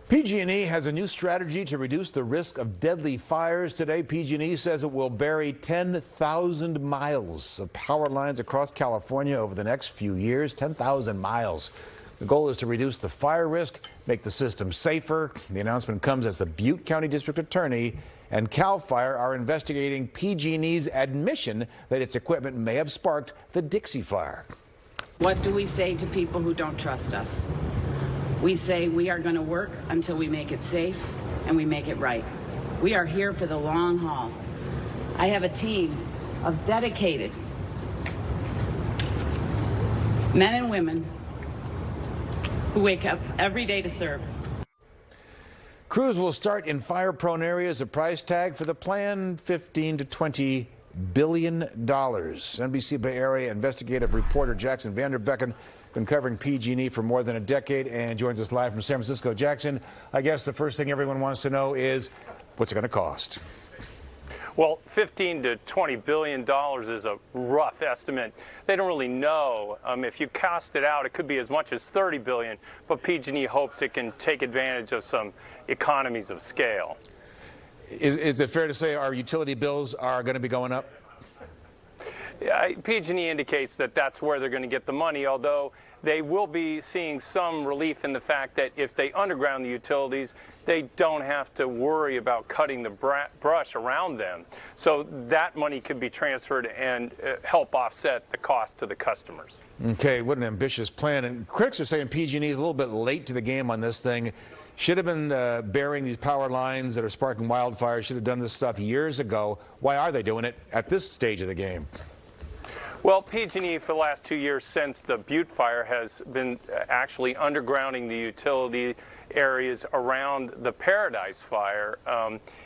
PG&E has a new strategy to reduce the risk of deadly fires. Today, PG&E says it will bury 10,000 miles of power lines across California over the next few years. 10,000 miles. The goal is to reduce the fire risk, make the system safer. The announcement comes as the Butte County District Attorney and CAL FIRE are investigating PG&E's admission that its equipment may have sparked the Dixie Fire. What do we say to people who don't trust us? We say we are going to work until we make it safe and we make it right. We are here for the long haul. I have a team of dedicated men and women who wake up every day to serve. Crews will start in fire-prone areas. The price tag for the plan, $15 to $20 billion. NBC Bay Area investigative reporter Jackson Vanderbecken been covering PG&E for more than a decade and joins us live from San Francisco. Jackson, I guess the first thing everyone wants to know is what's it going to cost? Well, $15 to $20 billion is a rough estimate. They don't really know. If you cost it out, it could be as much as $30 billion, but PG&E hopes it can take advantage of some economies of scale. Is it fair to say our utility bills are going to be going up? PG&E indicates that that's where they're going to get the money, although they will be seeing some relief in the fact that if they underground the utilities, they don't have to worry about cutting the brush around them. So that money could be transferred and help offset the cost to the customers. Okay, what an ambitious plan. And critics are saying PG&E is a little bit late to the game on this thing. Should have been burying these power lines that are sparking wildfires. Should have done this stuff years ago. Why are they doing it at this stage of the game? Well, PG&E for the last 2 years since the Butte fire has been actually undergrounding the utility areas around the Paradise fire.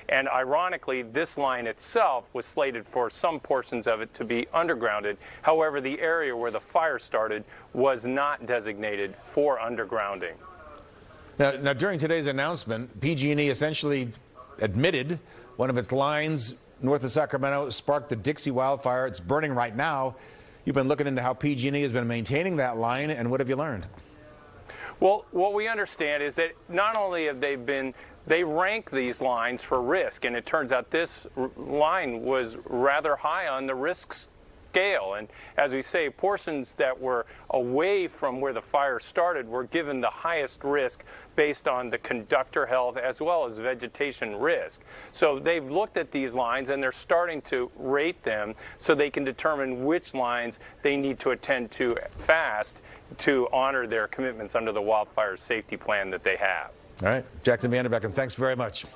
And ironically, this line itself was slated for some portions of it to be undergrounded. However, the area where the fire started was not designated for undergrounding. Now, during today's announcement, PG&E essentially admitted one of its lines north of Sacramento sparked the Dixie wildfire. It's burning right now. You've been looking into how PG&E has been maintaining that line, and what have you learned? Well, what we understand is that not only have they rank these lines for risk, and it turns out this line was rather high on the risk scale. And as we say, portions that were away from where the fire started were given the highest risk based on the conductor health as well as vegetation risk. So they've looked at these lines and they're starting to rate them so they can determine which lines they need to attend to fast to honor their commitments under the wildfire safety plan that they have. All right, Jackson Vanderbecken, thanks very much.